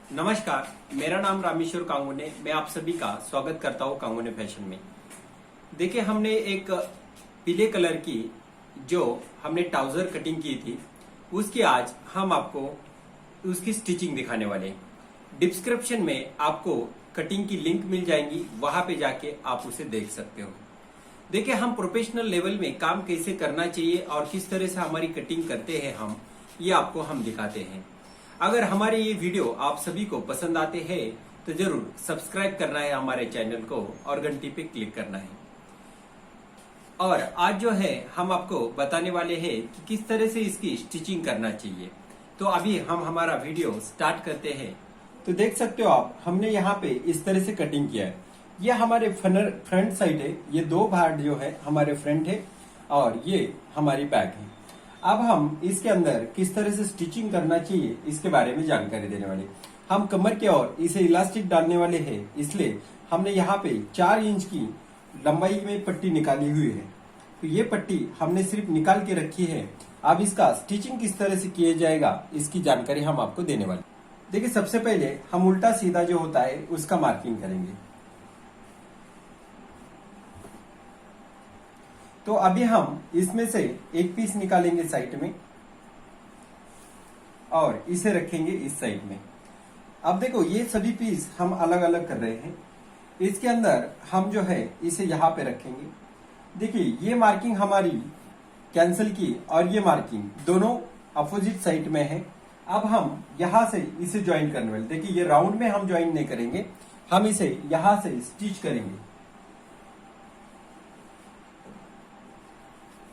नमस्कार, मेरा नाम रामेश्वर कांगुने। मैं आप सभी का स्वागत करता हूँ कांगुने फैशन में। देखिए, हमने एक पीले कलर की जो हमने ट्राउजर कटिंग की थी, उसकी आज हम आपको उसकी स्टिचिंग दिखाने वाले हैं। डिस्क्रिप्शन में आपको कटिंग की लिंक मिल जाएंगी, वहां पे जाके आप उसे देख सकते हो। देखिए, हम प्रोफेशनल लेवल में काम कैसे करना चाहिए और किस तरह से हमारी कटिंग करते हैं ये आपको हम दिखाते हैं। अगर हमारे ये वीडियो आप सभी को पसंद आते हैं तो जरूर सब्सक्राइब करना है हमारे चैनल को और घंटी पे क्लिक करना है। और आज जो है हम आपको बताने वाले हैं कि किस तरह से इसकी स्टिचिंग करना चाहिए। तो अभी हम हमारा वीडियो स्टार्ट करते हैं। तो देख सकते हो आप, हमने यहाँ पे इस तरह से कटिंग किया है। ये हमारे फ्रंट साइड है, ये दो पार्ट जो है हमारे फ्रंट है और ये हमारी बैक है। अब हम इसके अंदर किस तरह से स्टिचिंग करना चाहिए इसके बारे में जानकारी देने वाले। हम कमर के और इसे इलास्टिक डालने वाले हैं, इसलिए हमने यहाँ पे 4 इंच की लंबाई में पट्टी निकाली हुई है। तो ये पट्टी हमने सिर्फ निकाल के रखी है। अब इसका स्टिचिंग किस तरह से किया जाएगा इसकी जानकारी हम आपको देने वाले। देखिए, सबसे पहले हम उल्टा सीधा जो होता है उसका मार्किंग करेंगे। तो अभी हम इसमें से एक पीस निकालेंगे साइड में और इसे रखेंगे इस साइड में। अब देखो, ये सभी पीस हम अलग अलग कर रहे हैं। इसके अंदर हम जो है इसे यहाँ पे रखेंगे। देखिए, ये मार्किंग हमारी कैंसिल की और ये मार्किंग दोनों अपोजिट साइड में है। अब हम यहां से इसे ज्वाइन करने वाले। देखिए, ये राउंड में हम ज्वाइन नहीं करेंगे, हम इसे यहां से स्टिच करेंगे।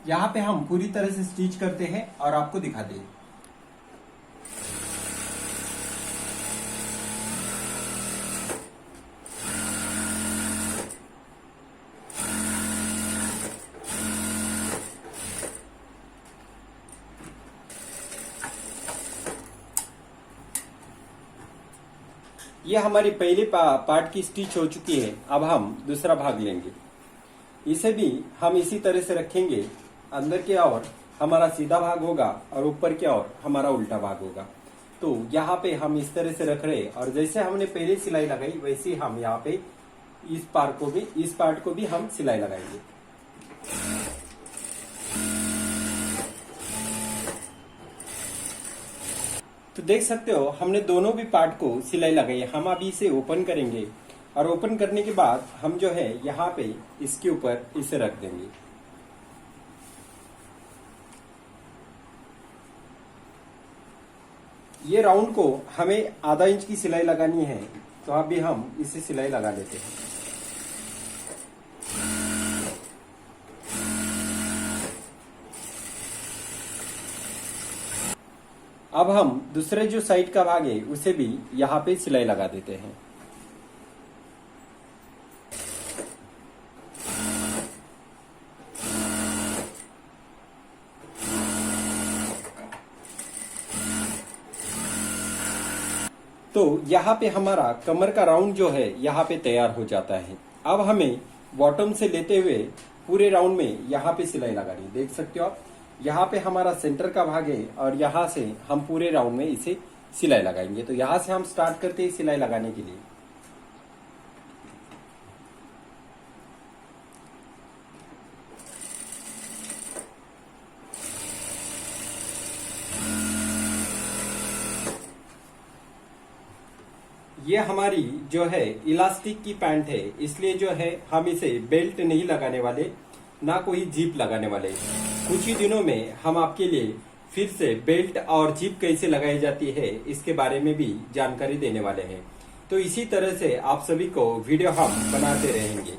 यहाँ पे हम पूरी तरह से स्टिच करते हैं और आपको दिखाते हैं। ये हमारी पहले पार्ट की स्टिच हो चुकी है। अब हम दूसरा भाग लेंगे। इसे भी हम इसी तरह से रखेंगे। अंदर की ओर हमारा सीधा भाग होगा और ऊपर की ओर हमारा उल्टा भाग होगा। तो यहाँ पे हम इस तरह से रख रहे हैं और जैसे हमने पहले सिलाई लगाई वैसे हम यहाँ पे इस पार्ट को भी हम सिलाई लगाएंगे। तो देख सकते हो, हमने दोनों भी पार्ट को सिलाई लगाई। हम अभी इसे ओपन करेंगे और ओपन करने के बाद हम जो है यहाँ पे इसके ऊपर इसे रख देंगे। ये राउंड को हमें आधा इंच की सिलाई लगानी है, तो अभी हम इसे सिलाई लगा लेते हैं। अब हम दूसरे जो साइड का भाग है उसे भी यहाँ पे सिलाई लगा देते हैं। तो यहाँ पे हमारा कमर का राउंड जो है यहाँ पे तैयार हो जाता है। अब हमें बॉटम से लेते हुए पूरे राउंड में यहाँ पे सिलाई लगानी। देख सकते हो आप, यहाँ पे हमारा सेंटर का भाग है और यहाँ से हम पूरे राउंड में इसे सिलाई लगाएंगे। तो यहाँ से हम स्टार्ट करते हैं सिलाई लगाने के लिए। ये हमारी जो है इलास्टिक की पैंट है, इसलिए जो है हम इसे बेल्ट नहीं लगाने वाले, ना कोई जीप लगाने वाले। कुछ ही दिनों में हम आपके लिए फिर से बेल्ट और जीप कैसे लगाई जाती है इसके बारे में भी जानकारी देने वाले हैं। तो इसी तरह से आप सभी को वीडियो हम बनाते रहेंगे।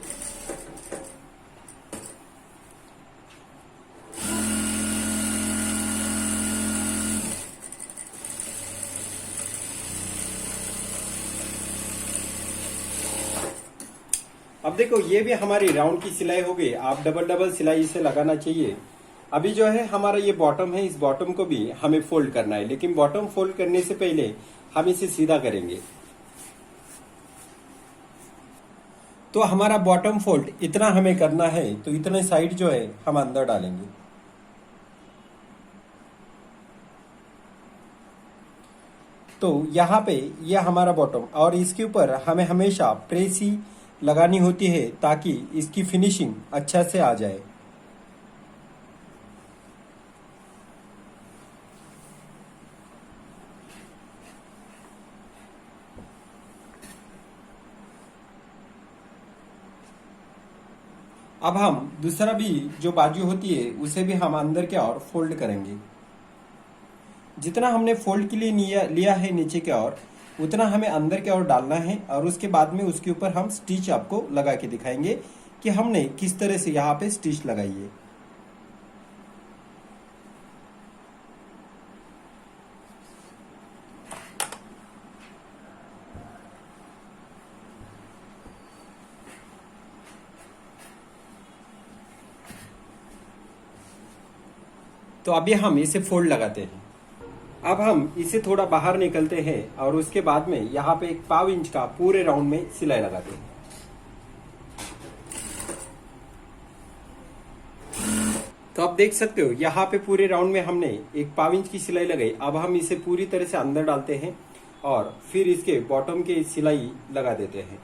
अब देखो, ये भी हमारी राउंड की सिलाई हो गई। आप डबल सिलाई इसे लगाना चाहिए। अभी जो है हमारा ये बॉटम है, इस बॉटम को भी हमें फोल्ड करना है, लेकिन बॉटम फोल्ड करने से पहले हम इसे सीधा करेंगे। तो हमारा बॉटम फोल्ड इतना हमें करना है, तो इतने साइड जो है हम अंदर डालेंगे। तो यहाँ पे ये हमारा बॉटम, और इसके ऊपर हमें हमेशा प्रेस ही लगानी होती है ताकि इसकी फिनिशिंग अच्छा से आ जाए। अब हम दूसरा भी जो बाजू होती है उसे भी हम अंदर के ओर फोल्ड करेंगे। जितना हमने फोल्ड के लिए लिया है नीचे के ओर, उतना हमें अंदर के ओर डालना है, और उसके बाद में उसके ऊपर हम स्टिच आपको लगा के दिखाएंगे कि हमने किस तरह से यहाँ पे स्टिच लगाई है। तो अभी हम इसे फोल्ड लगाते हैं। अब हम इसे थोड़ा बाहर निकलते हैं और उसके बाद में यहाँ पे 1 इंच का पूरे राउंड में सिलाई लगाते हैं। तो आप देख सकते हो यहाँ पे पूरे राउंड में हमने 1 इंच की सिलाई लगाई। अब हम इसे पूरी तरह से अंदर डालते हैं और फिर इसके बॉटम के सिलाई लगा देते हैं।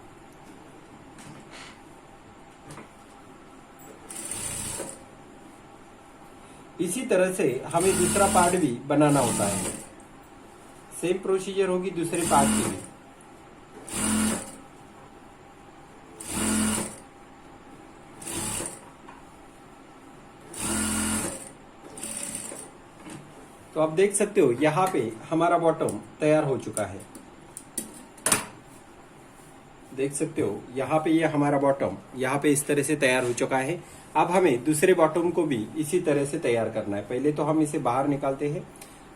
इसी तरह से हमें दूसरा पार्ट भी बनाना होता है। सेम प्रोसीजर होगी दूसरे पार्ट की भी। तो आप देख सकते हो यहाँ पे हमारा बॉटम तैयार हो चुका है। देख सकते हो यहाँ पे ये हमारा बॉटम यहाँ पे इस तरह से तैयार हो चुका है। अब हमें दूसरे बॉटम को भी इसी तरह से तैयार करना है। पहले तो हम इसे बाहर निकालते हैं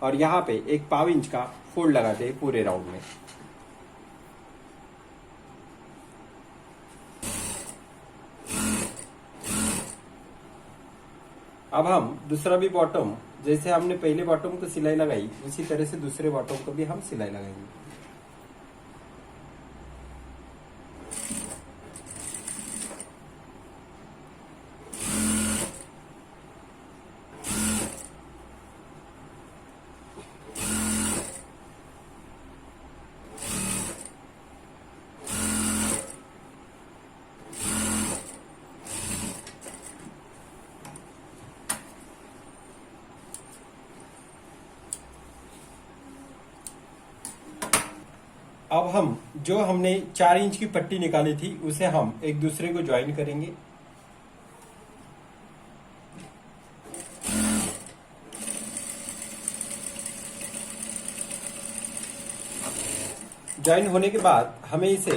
और यहाँ पे 1 इंच का फोल्ड लगाते हैं पूरे राउंड में। अब हम दूसरा भी बॉटम, जैसे हमने पहले बॉटम को सिलाई लगाई उसी तरह से दूसरे बॉटम को भी हम सिलाई लगाएंगे। अब हम जो हमने 4 इंच की पट्टी निकाली थी उसे हम एक दूसरे को ज्वाइन करेंगे। ज्वाइन होने के बाद हमें इसे,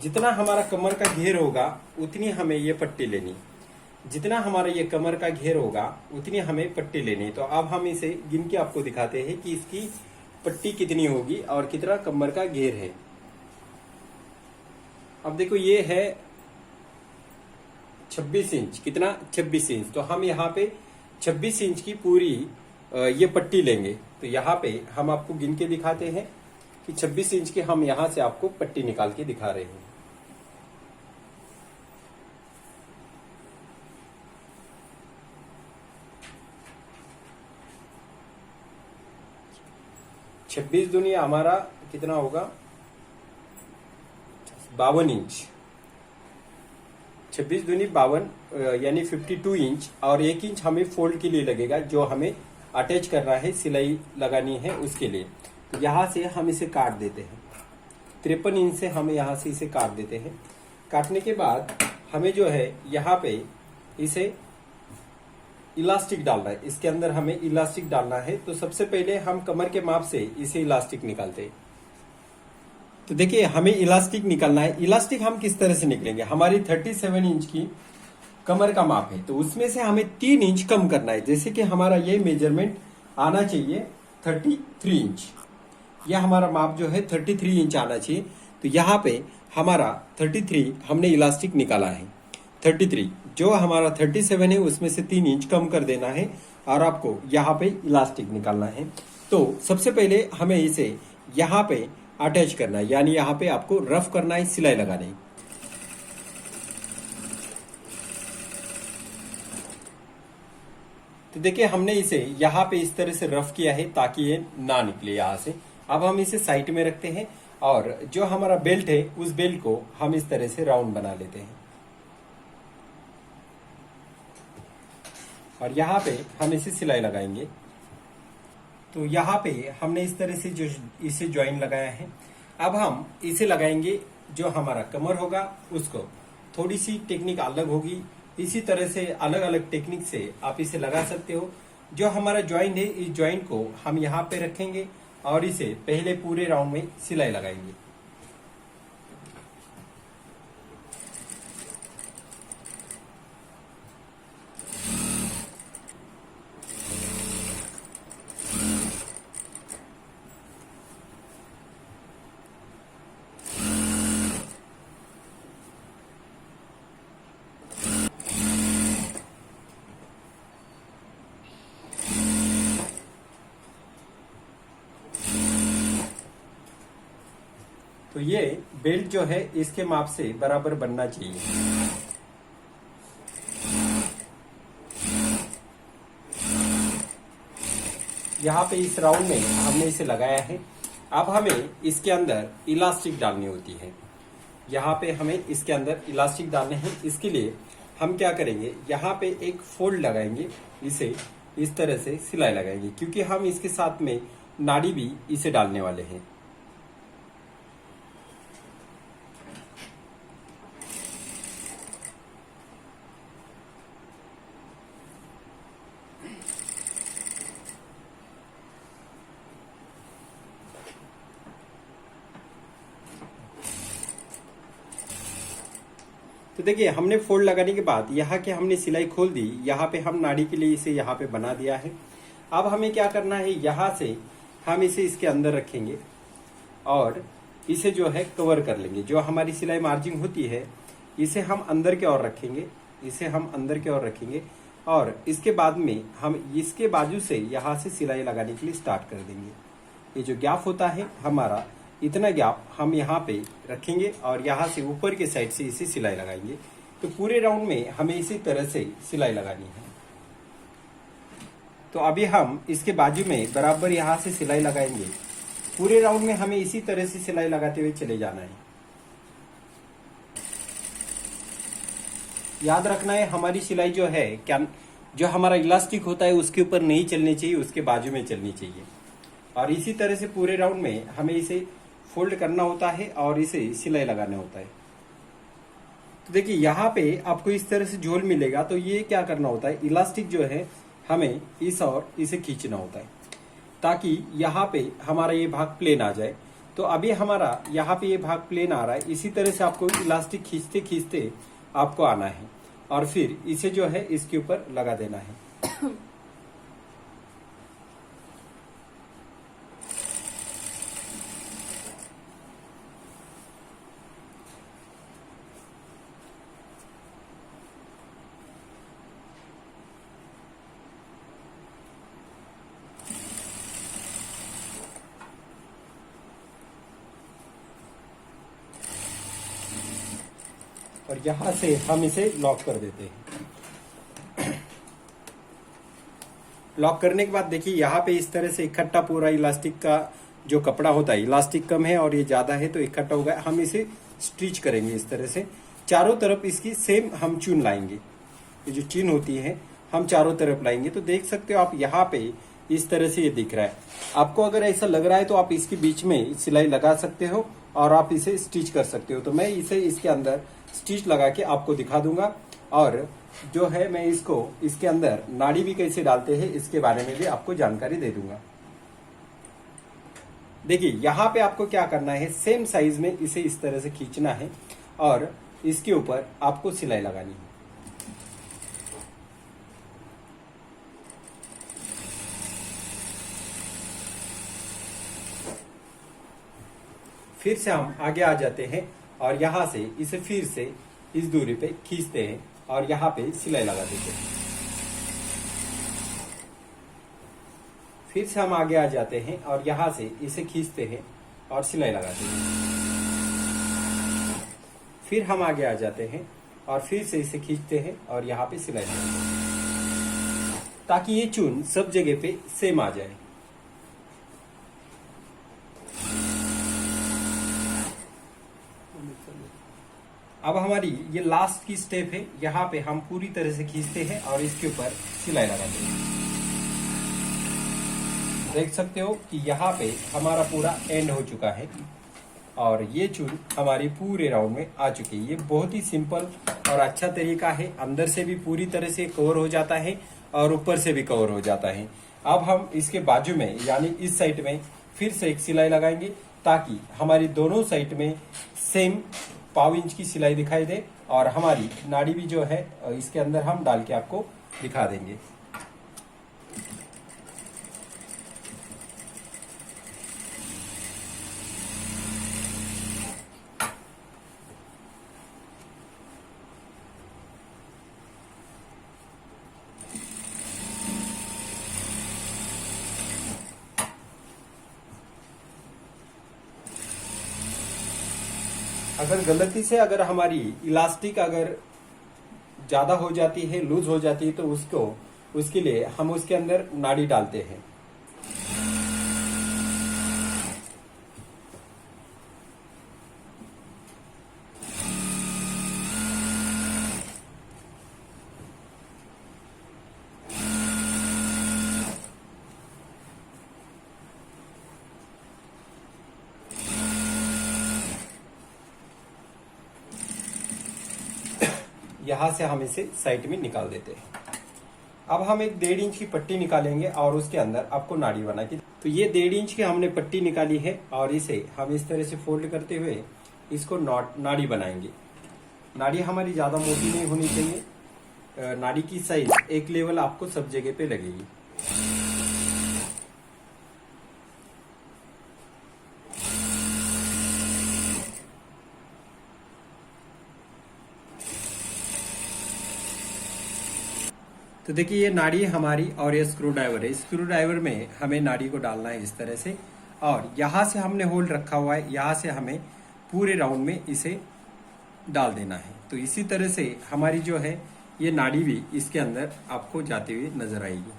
जितना हमारा कमर का घेर होगा उतनी हमें ये पट्टी लेनी, जितना हमारा ये कमर का घेर होगा उतनी हमें पट्टी लेनी। तो अब हम इसे गिन के आपको दिखाते हैं कि इसकी पट्टी कितनी होगी और कितना कमर का घेर है। अब देखो ये है 26 इंच, कितना 26 इंच। तो हम यहाँ पे 26 इंच की पूरी ये पट्टी लेंगे। तो यहाँ पे हम आपको गिन के दिखाते हैं कि 26 इंच की हम यहाँ से आपको पट्टी निकाल के दिखा रहे हैं। छब्बीस दूनी हमारा कितना होगा 52 इंच। 26 दूनी 52 यानी 52 इंच, और 1 इंच हमें फोल्ड के लिए लगेगा जो हमें अटैच करना है, सिलाई लगानी है उसके लिए। तो यहां से हम इसे काट देते हैं। 53 इंच से हम यहां से इसे काट देते हैं। काटने के बाद हमें जो है यहाँ पे इसे इलास्टिक डालना है, इसके अंदर हमें इलास्टिक डालना है। तो सबसे पहले हम कमर के माप से इसे इलास्टिक निकालते हैं। तो देखिए हमें इलास्टिक निकालना है। इलास्टिक हम किस तरह से निकलेंगे, हमारी 37 इंच की कमर का माप है तो उसमें से हमें 3 इंच कम करना है। जैसे कि हमारा ये मेजरमेंट आना चाहिए 33 इंच, यह हमारा माप जो है 33 इंच आना चाहिए। तो यहाँ पे हमारा 33 हमने इलास्टिक निकाला है। 33 जो हमारा 37 है उसमें से 3 इंच कम कर देना है और आपको यहाँ पे इलास्टिक निकालना है। तो सबसे पहले हमें इसे यहाँ पे अटैच करना है, यानी यहाँ पे आपको रफ करना है, सिलाई लगाना है। तो देखिए हमने इसे यहाँ पे इस तरह से रफ किया है ताकि ये ना निकले यहाँ से। अब हम इसे साइड में रखते हैं और जो हमारा बेल्ट है उस बेल्ट को हम इस तरह से राउंड बना लेते हैं और यहाँ पे हम इसे सिलाई लगाएंगे। तो यहाँ पे हमने इस तरह से जो इसे ज्वाइन लगाया है, अब हम इसे लगाएंगे जो हमारा कमर होगा उसको। थोड़ी सी टेक्निक अलग होगी, इसी तरह से अलग अलग टेक्निक से आप इसे लगा सकते हो। जो हमारा ज्वाइन है इस ज्वाइन को हम यहाँ पे रखेंगे और इसे पहले पूरे राउंड में सिलाई लगाएंगे। तो ये बेल्ट जो है इसके माप से बराबर बनना चाहिए। यहाँ पे इस राउंड में हमने इसे लगाया है। अब हमें इसके अंदर इलास्टिक डालनी होती है। यहाँ पे हमें इसके अंदर इलास्टिक डालने हैं। इसके लिए हम क्या करेंगे, यहाँ पे एक फोल्ड लगाएंगे, इसे इस तरह से सिलाई लगाएंगे क्योंकि हम इसके साथ में नाड़ी भी इसे डालने वाले हैं। तो देखिए हमने फोल्ड लगाने के बाद यहाँ के हमने सिलाई खोल दी, यहाँ पे हम नाड़ी के लिए इसे यहाँ पे बना दिया है। अब हमें क्या करना है, यहाँ से हम इसे इसके अंदर रखेंगे और इसे जो है कवर कर लेंगे। जो हमारी सिलाई मार्जिंग होती है इसे हम अंदर की ओर रखेंगे, इसे हम अंदर की ओर रखेंगे और इसके बाद में हम इसके बाजू से यहाँ से सिलाई लगाने के लिए स्टार्ट कर देंगे। ये जो गैप होता है हमारा, इतना गैप हम यहाँ पे रखेंगे और यहाँ से ऊपर के साइड से इसे सिलाई लगाएंगे। तो पूरे राउंड में हमें इसी तरह से सिलाई लगानी है। तो अभी हम इसके बाजू में बराबर यहाँ से सिलाई लगाएंगे। पूरे राउंड में हमें इसी तरह से सिलाई लगाते हुए चले जाना है। याद रखना है हमारी सिलाई जो है क्या, जो हमारा इलास्टिक होता है उसके ऊपर नहीं चलनी चाहिए, उसके बाजू में चलनी चाहिए। और इसी तरह से पूरे राउंड में हमें इसे फोल्ड करना होता है और इसे सिलाई लगाना होता है। तो देखिए यहाँ पे आपको इस तरह से झोल मिलेगा। तो ये क्या करना होता है, इलास्टिक जो है हमें इस और इसे खींचना होता है ताकि यहाँ पे हमारा ये भाग प्लेन आ जाए। तो अभी हमारा यहाँ पे ये भाग प्लेन आ रहा है। इसी तरह से आपको इलास्टिक खींचते खींचते आपको आना है और फिर इसे जो है इसके ऊपर लगा देना है। और यहां से हम इसे लॉक कर देते हैं। लॉक करने के बाद देखिए यहाँ पे इस तरह से इकट्ठा पूरा इलास्टिक का जो कपड़ा होता है, इलास्टिक कम है और ये ज्यादा है तो इकट्ठा हो गया। हम इसे स्टिच करेंगे इस तरह से। चारों तरफ इसकी सेम हम चून लाएंगे। ये जो चीन होती है हम चारों तरफ लाएंगे। तो देख सकते हो आप यहाँ पे इस तरह से ये दिख रहा है। आपको अगर ऐसा लग रहा है तो आप इसके बीच में सिलाई लगा सकते हो और आप इसे स्टिच कर सकते हो। तो मैं इसे इसके अंदर स्टिच लगा के आपको दिखा दूंगा और जो है मैं इसको इसके अंदर नाड़ी भी कैसे डालते हैं इसके बारे में भी आपको जानकारी दे दूंगा। देखिए यहाँ पे आपको क्या करना है, सेम साइज में इसे इस तरह से खींचना है और इसके ऊपर आपको सिलाई लगानी है। फिर से हम आगे आ जाते हैं और यहाँ से इसे फिर से इस दूरी पे खींचते हैं और यहाँ पे सिलाई लगा देते हैं। फिर से हम आगे आ जाते हैं और यहाँ से इसे खींचते हैं और सिलाई लगाते हैं। फिर हम आगे आ जाते हैं और फिर से इसे खींचते हैं और यहाँ पे सिलाई लगाते हैं ताकि ये चून सब जगह पे सेम आ जाए। अब हमारी ये लास्ट की स्टेप है, यहाँ पे हम पूरी तरह से खींचते हैं और इसके ऊपर सिलाई लगाते हैं। देख सकते हो कि यहाँ पे हमारा पूरा एंड हो चुका है और ये चूल हमारी पूरे राउंड में आ चुकी है। ये बहुत ही सिंपल और अच्छा तरीका है, अंदर से भी पूरी तरह से कवर हो जाता है और ऊपर से भी कवर हो जाता है। अब हम इसके बाजू में यानी इस साइड में फिर से एक सिलाई लगाएंगे ताकि हमारी दोनों साइड में सेम 1/4 इंच की सिलाई दिखाई दे और हमारी नाड़ी भी जो है इसके अंदर हम डाल के आपको दिखा देंगे। अगर गलती से अगर हमारी इलास्टिक अगर ज्यादा हो जाती है, लूज हो जाती है, तो उसके लिए हम उसके अंदर नाड़ी डालते हैं। यहां से हम इसे साइड में निकाल देते हैं। अब हम एक 1.5 इंच की पट्टी निकालेंगे और उसके अंदर आपको नाड़ी बना के, तो ये 1.5 इंच की हमने पट्टी निकाली है और इसे हम इस तरह से फोल्ड करते हुए इसको नाड़ी बनाएंगे। नाड़ी हमारी ज्यादा मोटी नहीं होनी चाहिए। नाड़ी की साइज एक लेवल आपको सब जगह पे लगेगी। तो देखिए ये नाड़ी हमारी और ये स्क्रू ड्राइवर है। स्क्रू ड्राइवर में हमें नाड़ी को डालना है इस तरह से और यहां से हमने होल्ड रखा हुआ है, यहां से हमें पूरे राउंड में इसे डाल देना है। तो इसी तरह से हमारी जो है ये नाड़ी भी इसके अंदर आपको जाती हुई नजर आएगी।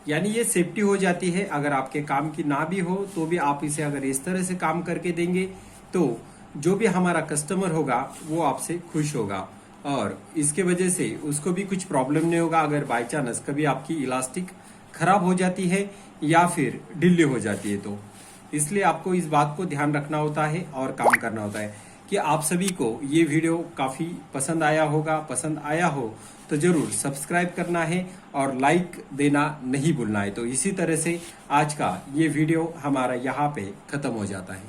यानी ये सेफ्टी हो जाती है। अगर आपके काम की ना भी हो तो भी आप इसे अगर इस तरह से काम करके देंगे तो जो भी हमारा कस्टमर होगा वो आपसे खुश होगा और इसके वजह से उसको भी कुछ प्रॉब्लम नहीं होगा। अगर बाई चांस कभी आपकी इलास्टिक खराब हो जाती है या फिर ढीली हो जाती है तो इसलिए आपको इस बात को ध्यान रखना होता है और काम करना होता है कि आप सभी को ये वीडियो काफी पसंद आया होगा। पसंद आया हो तो जरूर सब्सक्राइब करना है और लाइक देना नहीं भूलना है। तो इसी तरह से आज का ये वीडियो हमारा यहाँ पे खत्म हो जाता है।